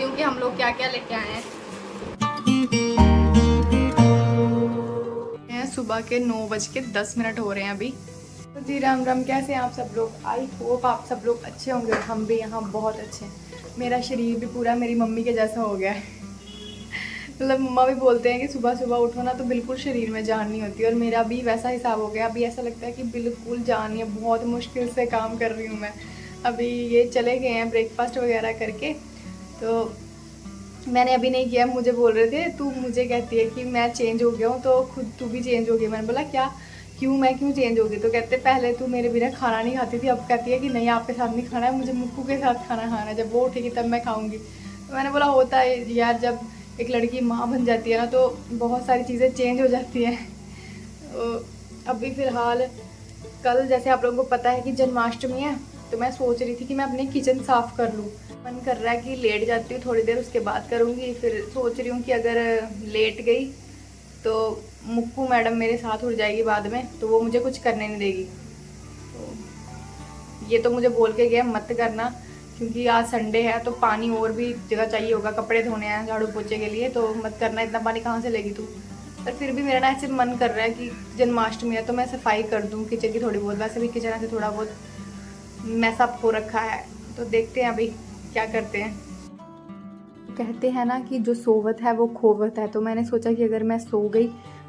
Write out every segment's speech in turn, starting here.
हूँ कि हम लोग क्या क्या लेके आए हैं। सुबह के 9:10 हो रहे हैं अभी। तो जी राम राम, कैसे हैं आप सब लोग? आई होप आप सब लोग अच्छे होंगे। हम भी यहाँ बहुत अच्छे हैं। मेरा शरीर भी पूरा मेरी मम्मी के जैसा हो गया है। मतलब मम्मा भी बोलते हैं कि सुबह सुबह उठो ना तो बिल्कुल शरीर में जान नहीं होती, और मेरा भी वैसा हिसाब हो गया। अभी ऐसा लगता है कि बिल्कुल जान नहीं है, बहुत मुश्किल से काम कर रही हूँ मैं। अभी ये चले गए हैं ब्रेकफास्ट वगैरह करके, तो मैंने अभी नहीं किया। मुझे बोल रहे थे, तू मुझे कहती है कि मैं चेंज हो गया हूँ तो खुद तू भी चेंज हो गई। मैंने बोला क्या, क्यों, मैं क्यों चेंज हो गई? तो कहते पहले तू मेरे बिना खाना नहीं खाती थी, अब कहती है कि नहीं आपके साथ नहीं खाना है, मुझे मुक्कू के साथ खाना खाना है, जब वो उठेगी तब मैं खाऊंगी। तो मैंने बोला होता है यार, जब एक लड़की माँ बन जाती है ना तो बहुत सारी चीज़ें चेंज हो जाती हैं। तो अभी फ़िलहाल कल जैसे आप लोगों को पता है कि जन्माष्टमी है, तो मैं सोच रही थी कि मैं अपनी किचन साफ़ कर लूँ। मन कर रहा है कि लेट जाती हूँ थोड़ी देर, उसके बाद करूँगी। फिर सोच रही हूँ कि अगर लेट गई तो मुक्कू मैडम मेरे साथ उठ जाएगी बाद में, तो वो मुझे कुछ करने नहीं देगी। तो ये तो मुझे बोल के गया मत करना, क्योंकि आज संडे है तो पानी और भी जगह चाहिए होगा, कपड़े धोने हैं, झाड़ू पोछे के लिए, तो मत करना, इतना पानी कहाँ से लेगी तू। पर फिर भी मेरा ना ऐसे मन कर रहा है कि जन्माष्टमी है तो मैं सफाई कर दूँ किचन की थोड़ी बहुत। वैसे भी किचन ऐसे थोड़ा बहुत मैसअप हो रखा है, तो देखते हैं अभी क्या करते हैं। कहते हैं ना कि जो सोवत है वो खोवत है, तो मैंने सोचा कि अगर मैं सो गई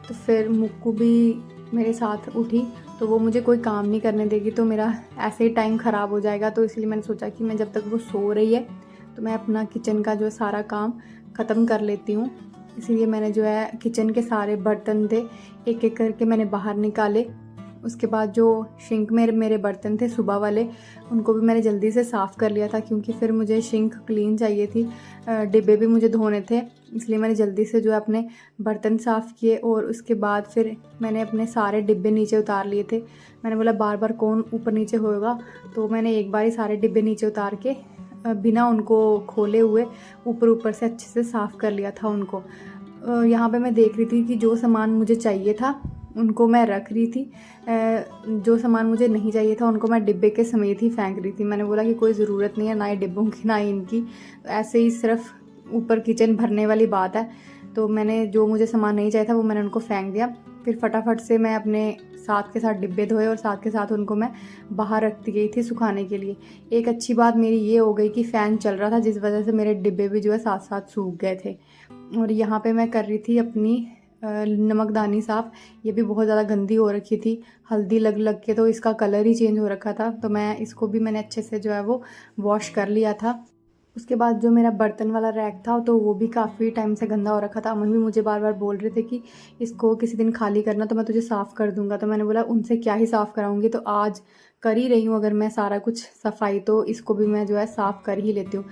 तो फिर मुक्कू भी मेरे साथ उठी तो वो मुझे कोई काम नहीं करने देगी, तो मेरा ऐसे ही टाइम ख़राब हो जाएगा। तो इसलिए मैंने सोचा कि मैं जब तक वो सो रही है तो मैं अपना किचन का जो सारा काम ख़त्म कर लेती हूँ। इसीलिए मैंने जो है किचन के सारे बर्तन थे एक एक करके मैंने बाहर निकाले। उसके बाद जो सिंक में मेरे बर्तन थे सुबह वाले, उनको भी मैंने जल्दी से साफ़ कर लिया था, क्योंकि फिर मुझे सिंक क्लीन चाहिए थी। डिब्बे भी मुझे धोने थे, इसलिए मैंने जल्दी से जो है अपने बर्तन साफ़ किए। और उसके बाद फिर मैंने अपने सारे डिब्बे नीचे उतार लिए थे। मैंने बोला बार बार कौन ऊपर नीचे होगा, तो मैंने एक बार ही सारे डिब्बे नीचे उतार के बिना उनको खोले हुए ऊपर ऊपर से अच्छे से साफ़ कर लिया था उनको। यहाँ पे मैं देख रही थी कि जो सामान मुझे चाहिए था उनको मैं रख रही थी, जो सामान मुझे नहीं चाहिए था उनको मैं डिब्बे के समेत ही फेंक रही थी। मैंने बोला कि कोई ज़रूरत नहीं है ना ही डिब्बों की ना ही इनकी, ऐसे ही सिर्फ ऊपर किचन भरने वाली बात है। तो मैंने जो मुझे सामान नहीं चाहिए था वो मैंने उनको फेंक दिया। फिर फटाफट से मैं अपने साथ के साथ डिब्बे धोए और साथ के साथ उनको मैं बाहर रखती गई थी सुखाने के लिए। एक अच्छी बात मेरी ये हो गई कि फ़ैन चल रहा था, जिस वजह से मेरे डिब्बे भी जो है साथ साथ सूख गए थे। और यहाँ पे मैं कर रही थी अपनी नमकदानी साफ़। ये भी बहुत ज़्यादा गंदी हो रखी थी, हल्दी लग लग के तो इसका कलर ही चेंज हो रखा था। तो मैं इसको भी मैंने अच्छे से जो है वो वॉश कर लिया था। उसके बाद जो मेरा बर्तन वाला रैक था तो वो भी काफ़ी टाइम से गंदा हो रखा था। अमन भी मुझे बार बार बोल रहे थे कि इसको किसी दिन खाली करना तो मैं तुझे साफ़ कर दूंगा। तो मैंने बोला उनसे क्या ही साफ़ कराऊंगी, तो आज कर ही रही हूँ अगर मैं सारा कुछ सफाई, तो इसको भी मैं जो है साफ़ कर ही लेती हूँ।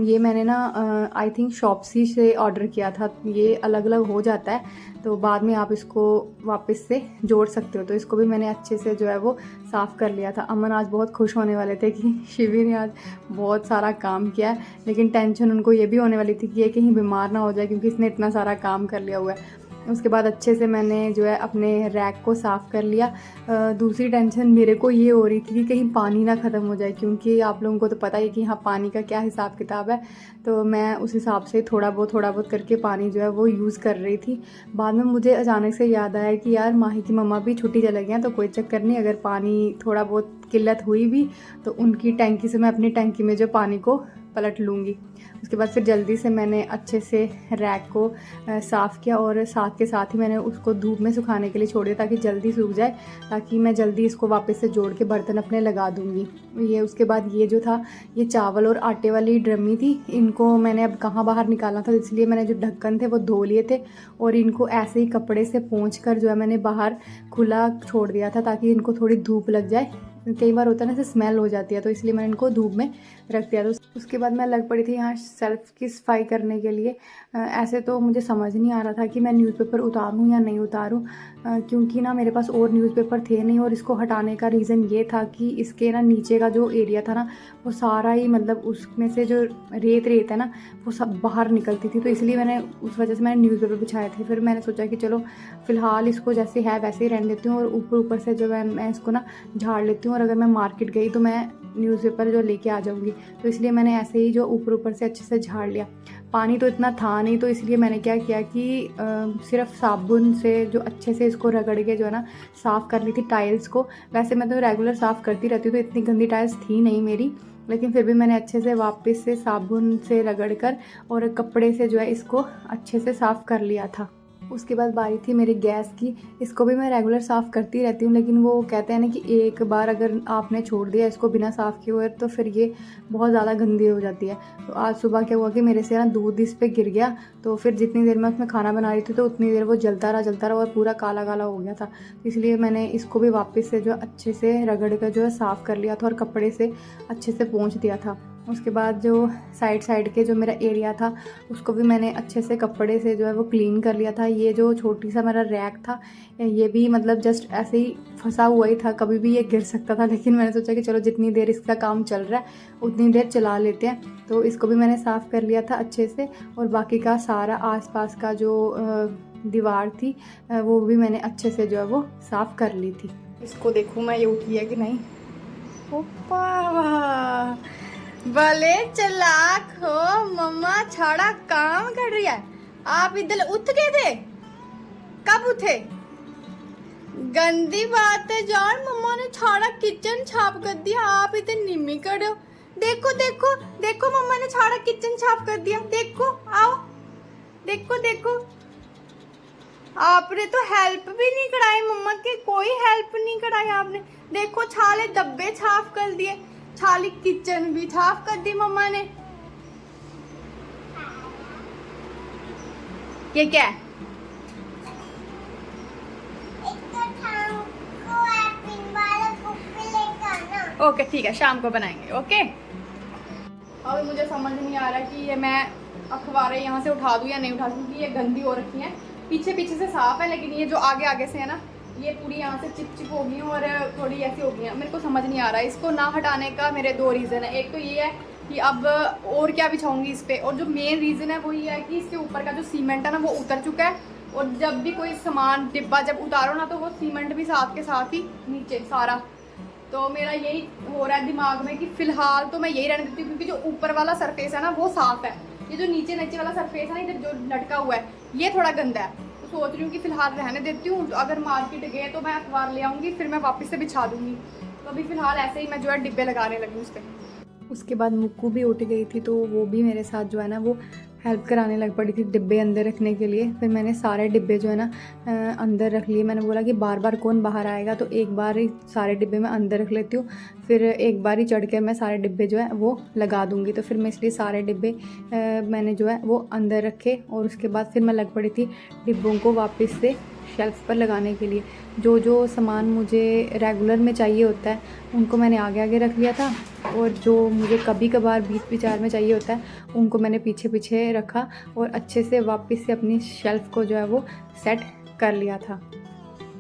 ये मैंने ना आई थिंक शॉप्सी से ऑर्डर किया था। ये अलग अलग हो जाता है, तो बाद में आप इसको वापस से जोड़ सकते हो। तो इसको भी मैंने अच्छे से जो है वो साफ़ कर लिया था। अमन आज बहुत खुश होने वाले थे कि शिवी ने आज बहुत सारा काम किया है, लेकिन टेंशन उनको ये भी होने वाली थी कि ये कहीं बीमार ना हो जाए, क्योंकि इसने इतना सारा काम कर लिया हुआ है। उसके बाद अच्छे से मैंने जो है अपने रैक को साफ़ कर लिया। दूसरी टेंशन मेरे को ये हो रही थी कि कहीं पानी ना ख़त्म हो जाए, क्योंकि आप लोगों को तो पता ही कि यहाँ पानी का क्या हिसाब किताब है। तो मैं उस हिसाब से थोड़ा बहुत करके पानी जो है वो यूज़ कर रही थी। बाद में मुझे अचानक से याद आया कि यार माही की मम्मा भी छुट्टी चले गए हैं, तो कोई चक्कर नहीं, अगर पानी थोड़ा बहुत किल्लत हुई भी तो उनकी टैंकी से मैं अपनी टैंकी में जो पानी को पलट लूँगी। उसके बाद फिर जल्दी से मैंने अच्छे से रैक को साफ़ किया, और साथ के साथ ही मैंने उसको धूप में सुखाने के लिए छोड़ दिया ताकि जल्दी सूख जाए, ताकि मैं जल्दी इसको वापस से जोड़ के बर्तन अपने लगा दूँगी। ये उसके बाद ये जो था, ये चावल और आटे वाली ड्रमी थी, इनको मैंने अब कहाँ बाहर निकालना था, इसलिए मैंने जो ढक्कन थे वो धो लिए थे और इनको ऐसे ही कपड़े से पोंछ कर जो है मैंने बाहर खुला छोड़ दिया था, ताकि इनको थोड़ी धूप लग जाए। कई बार होता है ना, ऐसे स्मेल हो जाती है, तो इसलिए मैंने इनको धूप में रख दिया। तो उसके बाद मैं लग पड़ी थी यहाँ सेल्फ की सफाई करने के लिए। ऐसे तो मुझे समझ नहीं आ रहा था कि मैं न्यूज़पेपर उतारूँ या नहीं उतारूँ, क्योंकि ना मेरे पास और न्यूज़पेपर थे नहीं, और इसको हटाने का रीज़न ये था कि इसके ना नीचे का जो एरिया था ना वो सारा ही, मतलब उसमें से जो रेत है ना वो सब बाहर निकलती थी, तो इसलिए मैंने उस वजह से मैंने न्यूज़पेपर बिछाए थे। फिर मैंने सोचा कि चलो फ़िलहाल इसको जैसे है वैसे ही रहने देती हूँ, और ऊपर ऊपर से जो है मैं इसको ना झाड़ लेती हूँ। और अगर मैं मार्केट गई तो मैं न्यूज़पेपर जो लेके आ जाऊँगी, तो इसलिए मैंने ऐसे ही जो ऊपर ऊपर से अच्छे से झाड़ लिया। पानी तो इतना था नहीं, तो इसलिए मैंने क्या किया कि सिर्फ साबुन से जो अच्छे से इसको रगड़ के जो है ना साफ़ कर ली थी टाइल्स को। वैसे मैं तो रेगुलर साफ़ करती रहती हूँ, तो इतनी गंदी टाइल्स थी नहीं मेरी, लेकिन फिर भी मैंने अच्छे से वापस से साबुन से रगड़ कर और कपड़े से जो है इसको अच्छे से साफ़ कर लिया था। उसके बाद बारी थी मेरी गैस की। इसको भी मैं रेगुलर साफ़ करती रहती हूँ, लेकिन वो कहते हैं ना कि एक बार अगर आपने छोड़ दिया इसको बिना साफ़ किए हुए तो फिर ये बहुत ज़्यादा गंदी हो जाती है। तो आज सुबह क्या हुआ कि मेरे से ना दूध इस पर गिर गया, तो फिर जितनी देर में उसमें खाना बना रही थी तो उतनी देर वो जलता रहा और पूरा काला काला हो गया था। तो इसलिए मैंने इसको भी वापस से जो अच्छे से रगड़ कर जो है साफ़ कर लिया था और कपड़े से अच्छे से पोंछ दिया था। उसके बाद जो साइड के जो मेरा एरिया था उसको भी मैंने अच्छे से कपड़े से जो है वो क्लीन कर लिया था। ये जो छोटी सा मेरा रैक था ये भी मतलब जस्ट ऐसे ही फंसा हुआ ही था, कभी भी ये गिर सकता था, लेकिन मैंने सोचा कि चलो जितनी देर इसका काम चल रहा है उतनी देर चला लेते हैं। तो इसको भी मैंने साफ़ कर लिया था अच्छे से, और बाकी का सारा आसपास का जो दीवार थी वो भी मैंने अच्छे से जो है वो साफ़ कर ली थी। इसको देखूँ मैं ये उठी है कि नहीं। ओपा भले चलाक हो मम्मा, छाड़ा काम कर रही है। आप इधर उठ गए थे, कब उठे? गंदी बात है जान, मम्मा ने छाड़ा किचन छाप कर दिया, आप इतने निम्मी कर रहे हो। देखो देखो देखो मम्मा ने छाड़ा किचन छाप कर दिया, देखो आओ देखो देखो। आपने तो हेल्प भी नहीं कराई मम्मा की, कोई हेल्प नहीं कराई आपने। देखो छाले डब्बे छाप कर दिए, छाली किचन भी साफ कर दी मम्मा ने। ये क्या है? ओके ठीक है, शाम को बनाएंगे। ओके अब मुझे समझ नहीं आ रहा कि ये मैं अखबारें यहाँ से उठा दूँ या नहीं उठा दूँ, क्योंकि ये गंदी हो रखी हैं। पीछे पीछे से साफ है, लेकिन ये जो आगे आगे से है ना ये पूरी यहाँ से चिप हो गई और थोड़ी ऐसी हो गई है। मेरे को समझ नहीं आ रहा है इसको ना हटाने का। मेरे दो रीज़न है, एक तो ये है कि अब और क्या बिछाऊंगी इस पर, और जो मेन रीज़न है वो ये है कि इसके ऊपर का जो सीमेंट है ना वो उतर चुका है, और जब भी कोई सामान डिब्बा जब उतारो ना तो वो सीमेंट भी साथ के साथ ही नीचे सारा। तो मेरा यही हो रहा है दिमाग में कि फ़िलहाल तो मैं यही रहने देती हूँ, क्योंकि जो ऊपर वाला सरफेस है ना वो साफ़ है, ये जो नीचे नीचे वाला सरफेस है ना इधर जो लटका हुआ है ये थोड़ा गंदा है। तो सोच रही हूँ कि फ़िलहाल रहने देती हूँ, अगर मार्केट गए तो मैं अखबार ले आऊँगी, फिर मैं वापस से बिछा दूँगी। तो अभी फ़िलहाल ऐसे ही मैं जो है डिब्बे लगाने लगी उस पर। उसके बाद मुक्कू भी उठ गई थी, तो वो भी मेरे साथ जो है ना वो हेल्प कराने लग पड़ी थी डिब्बे अंदर रखने के लिए। फिर मैंने सारे डिब्बे जो है ना अंदर रख लिए। मैंने बोला कि बार बार कौन बाहर आएगा, तो एक बार ही सारे डिब्बे मैं अंदर रख लेती हूँ, फिर एक बार ही चढ़ के मैं सारे डिब्बे जो है वो लगा दूँगी। तो फिर मैं इसलिए सारे डिब्बे मैंने जो है वो अंदर रखे, और उसके बाद फिर मैं लग पड़ी थी डिब्बों को वापस से शेल्फ़ पर लगाने के लिए। जो जो सामान मुझे रेगुलर में चाहिए होता है उनको मैंने आगे आगे रख लिया था, और जो मुझे कभी कभार बीच विचार में चाहिए होता है उनको मैंने पीछे पीछे रखा, और अच्छे से वापस से अपनी शेल्फ़ को जो है वो सेट कर लिया था।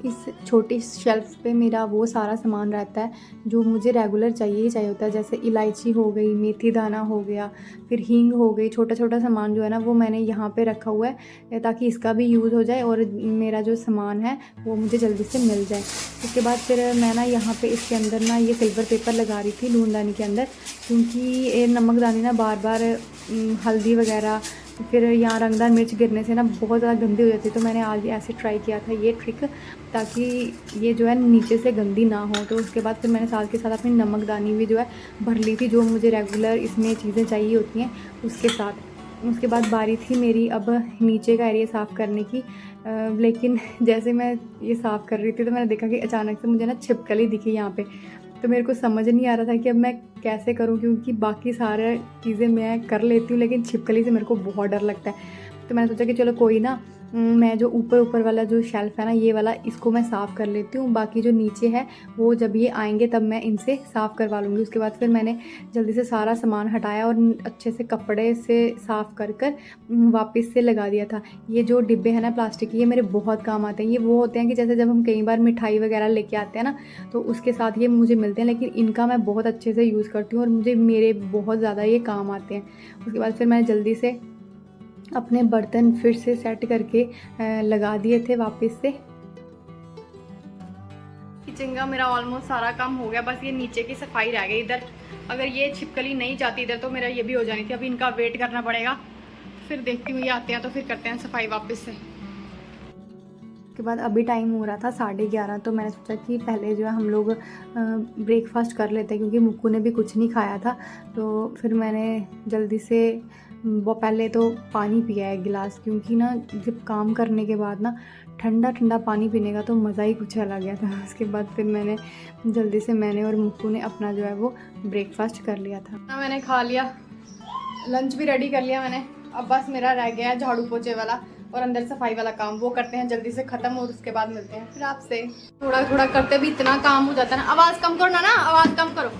इस छोटी शेल्फ़ पे मेरा वो सारा सामान रहता है जो मुझे रेगुलर चाहिए ही चाहिए होता है, जैसे इलायची हो गई, मेथी दाना हो गया, फिर हींग हो गई। छोटा छोटा सामान जो है ना वो मैंने यहाँ पे रखा हुआ है ताकि इसका भी यूज़ हो जाए और मेरा जो सामान है वो मुझे जल्दी से मिल जाए। उसके बाद फिर मैं ना यहाँ पे इसके अंदर ना ये सिल्वर पेपर लगा रही थी लूनदानी के अंदर, क्योंकि ये नमकदानी ना बार बार हल्दी वगैरह फिर यहाँ रंगदार मिर्च गिरने से ना बहुत ज़्यादा गंदी हो जाती है। तो मैंने आज ऐसे ट्राई किया था ये ट्रिक, ताकि ये जो है नीचे से गंदी ना हो। तो उसके बाद फिर मैंने साथ के साथ अपनी नमकदानी भी जो है भर ली थी, जो मुझे रेगुलर इसमें चीज़ें चाहिए होती हैं उसके साथ। उसके बाद बारी थी मेरी अब नीचे का एरिया साफ़ करने की, लेकिन जैसे मैं ये साफ़ कर रही थी तो मैंने देखा कि अचानक से मुझे ना छिपकली दिखी यहाँ पे। तो मेरे को समझ नहीं आ रहा था कि अब मैं कैसे करूं, क्योंकि बाकी सारे चीज़ें मैं कर लेती हूँ लेकिन छिपकली से मेरे को बहुत डर लगता है। तो मैंने सोचा कि चलो कोई ना, मैं जो ऊपर वाला जो शेल्फ़ है ना ये वाला इसको मैं साफ़ कर लेती हूँ, बाकी जो नीचे है वो जब ये आएंगे तब मैं इनसे साफ़ करवा लूँगी। उसके बाद फिर मैंने जल्दी से सारा सामान हटाया और अच्छे से कपड़े से साफ़ कर वापस से लगा दिया था। ये जो डिब्बे हैं ना प्लास्टिक के, ये मेरे बहुत काम आते हैं। ये वो होते हैं कि जैसे जब हम कई बार मिठाई वगैरह लेके आते हैं ना तो उसके साथ ये मुझे मिलते हैं, लेकिन इनका मैं बहुत अच्छे से यूज़ करती हूँ और मुझे मेरे बहुत ज़्यादा ये काम आते हैं। उसके बाद फिर मैंने जल्दी से अपने बर्तन फिर से सेट करके लगा दिए थे वापस से। किचन का मेरा ऑलमोस्ट सारा काम हो गया, बस ये नीचे की सफाई रह गई। इधर अगर ये छिपकली नहीं जाती इधर तो मेरा ये भी हो जानी थी। अभी इनका वेट करना पड़ेगा, फिर देखती हूँ ये आते हैं तो फिर करते हैं सफाई वापस से। उसके बाद अभी टाइम हो रहा था 11:30, तो मैंने सोचा कि पहले जो है हम लोग ब्रेकफास्ट कर लेते हैं, क्योंकि मुक्कू ने भी कुछ नहीं खाया था। तो फिर मैंने जल्दी से वो पहले तो पानी पिया एक गिलास, क्योंकि ना जब काम करने के बाद ना ठंडा ठंडा पानी पीने का तो मज़ा ही कुछ अलग गया था। उसके बाद फिर जल्दी से मैंने और मुक्कू ने अपना जो है वो ब्रेकफास्ट कर लिया था। ना मैंने खा लिया, लंच भी रेडी कर लिया मैंने। अब बस मेरा रह गया है झाड़ू पोछे वाला और अंदर सफाई वाला काम, वो करते हैं जल्दी से ख़त्म और उसके बाद मिलते हैं फिर आपसे। थोड़ा थोड़ा करते भी इतना काम हो जाता है ना। आवाज़ कम करो ना, आवाज़ कम करो।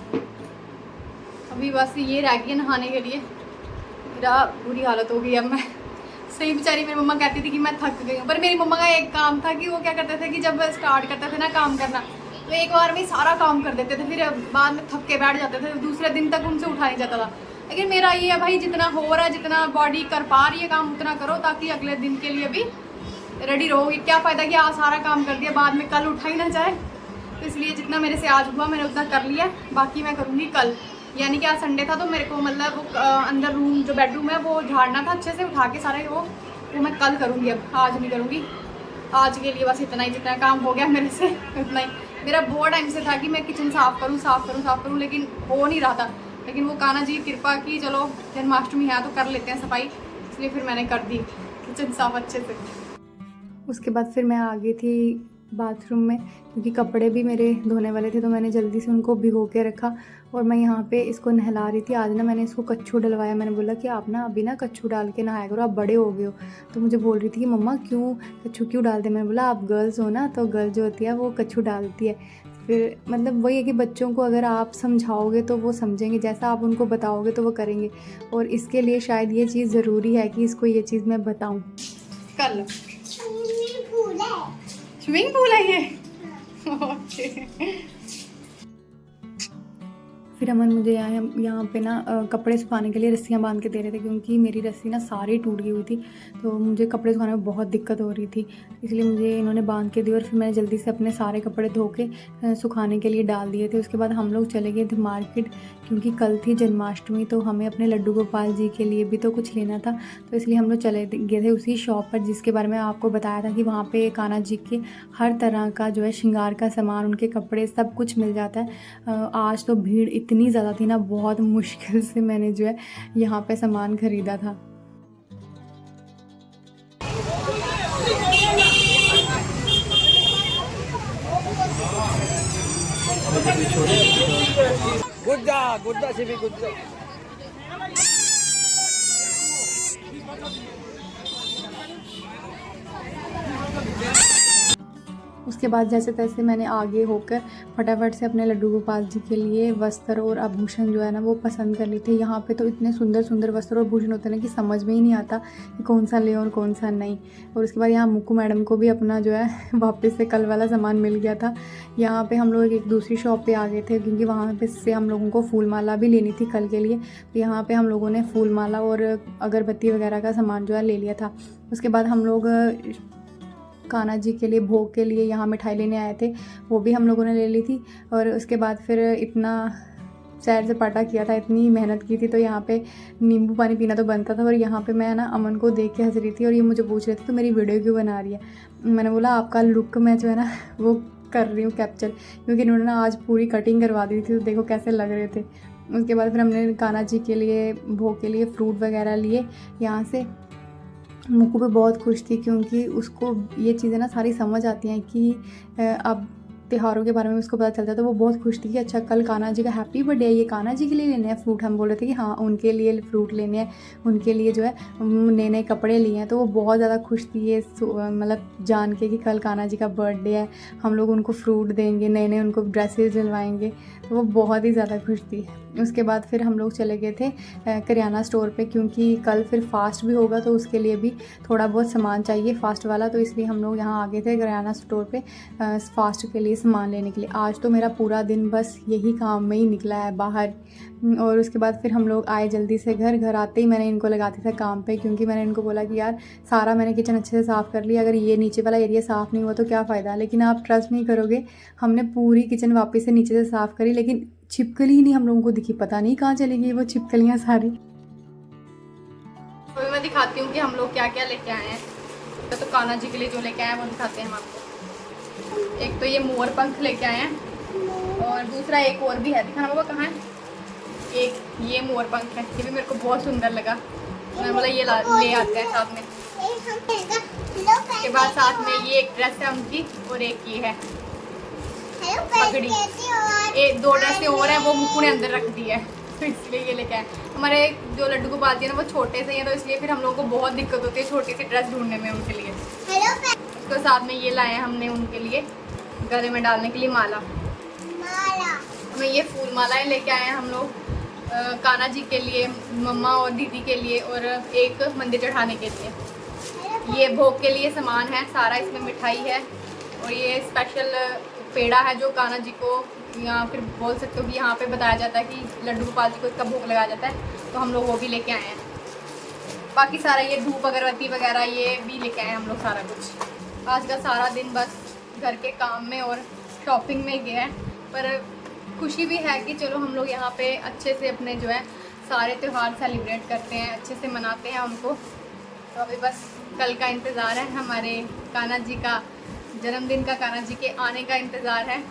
अभी बस ये रह गई है नहाने के लिए। मेरा बुरी हालत हो गई अब। मैं सही बेचारी मेरी मम्मा कहती थी कि मैं थक गई हूँ, पर मेरी मम्मा का एक काम था कि वो क्या करते थे कि जब स्टार्ट करते थे ना काम करना तो एक बार में सारा काम कर देते थे, फिर बाद में थक के बैठ जाते थे, दूसरे दिन तक उनसे उठा नहीं जाता था। लेकिन मेरा ये है भाई, जितना हो रहा है, जितना बॉडी कर पा रही है काम उतना करो, ताकि अगले दिन के लिए भी रेडी रहो। क्या फ़ायदा कि आज सारा काम कर दिया बाद में कल उठा ही ना जाए। तो इसलिए जितना मेरे से आज हुआ मैंने उतना कर लिया, बाकी मैं करूँगी कल। यानी कि आज संडे था तो मेरे को मतलब वो अंदर रूम जो बेडरूम है वो झाड़ना था अच्छे से, उठा के सारे वो मैं कल करूँगी। अब आज नहीं करूँगी। आज के लिए बस इतना ही, जितना काम हो गया मेरे से उतना ही। मेरा बहुत टाइम से था कि मैं किचन साफ़ करूँ, लेकिन हो नहीं रहा था। लेकिन वो कान्हा जी की कृपा की, चलो जन्माष्टमी है तो कर लेते हैं सफाई, इसलिए फिर मैंने कर दी किचन साफ अच्छे से। उसके बाद फिर मैं आ गई थी बाथरूम में, क्योंकि कपड़े भी मेरे धोने वाले थे, तो मैंने जल्दी से उनको भिगो के रखा। और मैं यहाँ पे इसको नहला रही थी। आज ना मैंने इसको कच्छू डलवाया। मैंने बोला कि आप ना अभी ना कच्छू डाल के नहाया करो, आप बड़े हो गए हो। तो मुझे बोल रही थी कि मम्मा क्यों कच्छू क्यों डालते। मैंने बोला आप गर्ल्स हो ना, तो गर्ल जो होती है वो कच्छू डालती है। फिर मतलब वही है कि बच्चों को अगर आप समझाओगे तो वो समझेंगे, जैसा आप उनको बताओगे तो वो करेंगे। और इसके लिए शायद ये चीज़ ज़रूरी है कि इसको ये चीज़ मैं बताऊँ। कर लो, स्विमिंग पूल है ये। ओके। फिर अमन मुझे यहाँ पे ना कपड़े सुखाने के लिए रस्सियाँ बांध के दे रहे थे, क्योंकि मेरी रस्सी ना सारी टूट गई हुई थी, तो मुझे कपड़े सुखाने में बहुत दिक्कत हो रही थी। इसलिए मुझे इन्होंने बांध के दी और फिर मैंने जल्दी से अपने सारे कपड़े धो के सुखाने के लिए डाल दिए थे। उसके बाद हम लोग चले गए थे मार्केट, क्योंकि कल थी जन्माष्टमी, तो हमें अपने लड्डू गोपाल जी के लिए भी तो कुछ लेना था। तो इसलिए हम लोग चले गए थे उसी शॉप पर जिसके बारे में आपको बताया था कि वहाँ पे कान्हा जी के हर तरह का जो है श्रृंगार का सामान, उनके कपड़े सब कुछ मिल जाता है। आज तो भीड़ इतनी ज़्यादा थी ना, बहुत मुश्किल से मैंने जो है यहाँ पे सामान ख़रीदा था। गुड्डा से भी गुड्डा। उसके बाद जैसे तैसे मैंने आगे होकर फटाफट से अपने लड्डू गोपाल जी के लिए वस्त्र और आभूषण जो है ना वो पसंद कर लिए थे। यहाँ पे तो इतने सुंदर सुंदर वस्त्र और आभूषण होते हैं ना कि समझ में ही नहीं आता कि कौन सा ले और कौन सा नहीं। और उसके बाद यहाँ मुक्कू मैडम को भी अपना जो है वापस से कल वाला सामान मिल गया था। यहाँ पे हम लोग एक दूसरी शॉप पे आ गए थे, क्योंकि वहाँ पे से हम लोगों को फूल माला भी लेनी थी कल के लिए। तो यहाँ पे हम लोगों ने फूल माला और अगरबत्ती वगैरह का सामान जो है ले लिया था। उसके बाद हम लोग कान्हा जी के लिए भोग के लिए यहाँ मिठाई लेने आए थे, वो भी हम लोगों ने ले ली थी। और उसके बाद फिर इतना सैर सपाटा किया था, इतनी मेहनत की थी, तो यहाँ पे नींबू पानी पीना तो बनता था। और यहाँ पे मैं ना अमन को देख के हंस रही थी और ये मुझे पूछ रहे थे तो मेरी वीडियो क्यों बना रही है। मैंने बोला आपका लुक मैं जो है ना वो कर रही हूँ कैप्चर, क्योंकि इन्होंने ना आज पूरी कटिंग करवा दी थी, तो देखो कैसे लग रहे थे। उसके बाद फिर हमने कान्हा जी के लिए भोग के लिए फ्रूट वगैरह लिए यहाँ से। मुक्कू भी बहुत खुश थी, क्योंकि उसको ये चीज़ें ना सारी समझ आती हैं कि अब त्योहारों के बारे में उसको पता चलता है। तो वो बहुत खुश थी कि अच्छा कल कान्हा जी का हैप्पी बर्थडे है, ये कान्हा जी के लिए लेने हैं फ्रूट। हम बोल रहे थे कि हाँ उनके लिए फ्रूट लेने हैं, उनके लिए जो है नए नए कपड़े लिए हैं। तो वो बहुत ज़्यादा खुश थी ये मतलब जान के कि कल कान्हा जी का बर्थडे है, हम लोग उनको फ्रूट देंगे, नए नए उनको ड्रेसेस दिलवाएंगे। तो वो बहुत ही ज़्यादा खुश थी। उसके बाद फिर हम लोग चले गए थे करियाना स्टोर पे, क्योंकि कल फिर फास्ट भी होगा तो उसके लिए भी थोड़ा बहुत सामान चाहिए फास्ट वाला। तो इसलिए हम लोग यहाँ आ गए थे करियाना स्टोर पे फास्ट के लिए सामान लेने के लिए। आज तो मेरा पूरा दिन बस यही काम में ही निकला है बाहर। और उसके बाद फिर हम लोग आए जल्दी से घर आते ही मैंने इनको लगा दिया था काम पे, क्योंकि मैंने इनको बोला कि यार सारा मैंने किचन अच्छे से साफ़ कर लिया, अगर ये नीचे वाला एरिया साफ़ नहीं हुआ तो क्या फ़ायदा। लेकिन आप ट्रस्ट नहीं करोगे, हमने पूरी किचन वापस से नीचे से साफ़ करी, लेकिन छिपकली ही नहीं हम लोगों को दिखी। पता नहीं कहाँ चली गई वो छिपकलियाँ सारी। तो मैं दिखाती हूँ कि हम लोग क्या क्या लेके आए हैं। तो कान्हा जी के लिए जो लेके आए हैं वो दिखाते हैं हम आपको। एक तो ये मोर पंख लेके आए हैं, और दूसरा एक और भी है, दिखाना बाबा कहाँ है। एक ये मोर पंख है, ये भी मेरे को बहुत सुंदर लगा, मैं बोला ये ले आते हैं साथ में। उसके बाद साथ में ये एक ड्रेस है उनकी, और एक ये है पगड़ी। एक 2 ड्रेसें और हैं, वो मुक्कू ने अंदर रख दी है, तो इसलिए ये लेके आए। हमारे जो लड्डू गोपाल जी है ना वो छोटे से हैं, तो इसलिए फिर हम लोगों को बहुत दिक्कत होती है छोटी सी ड्रेस ढूंढने में उनके लिए। उसके साथ में ये लाए हैं हमने उनके लिए गले में डालने के लिए माला। हमें ये फूल मालाएं लेके आए हैं हम लोग कान्हा जी के लिए, मम्मा और दीदी के लिए, और एक मंदिर चढ़ाने के लिए। ये भोग के लिए सामान है सारा, इसमें मिठाई है, और ये स्पेशल पेड़ा है जो कान्हा जी को, या फिर बोल सकते हो कि यहाँ पे बताया जाता है कि लड्डू गोपाल जी को इसका भोग लगाया जाता है, तो हम लोग वो भी लेके आए हैं। बाकी सारा ये धूप अगरबत्ती वगैरह ये भी लेके आए हैं हम लोग सारा कुछ। आज का सारा दिन बस घर के काम में और शॉपिंग में गया है, पर खुशी भी है कि चलो हम लोग यहाँ पे अच्छे से अपने जो है सारे त्यौहार सेलिब्रेट करते हैं, अच्छे से मनाते हैं उनको। तो अभी बस कल का इंतज़ार है, हमारे कान्हा जी का जन्मदिन का, कान्हा जी के आने का इंतज़ार है।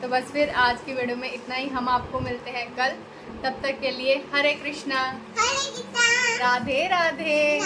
तो बस फिर आज की वीडियो में इतना ही, हम आपको मिलते हैं कल। तब तक के लिए हरे कृष्णा, राधे राधे।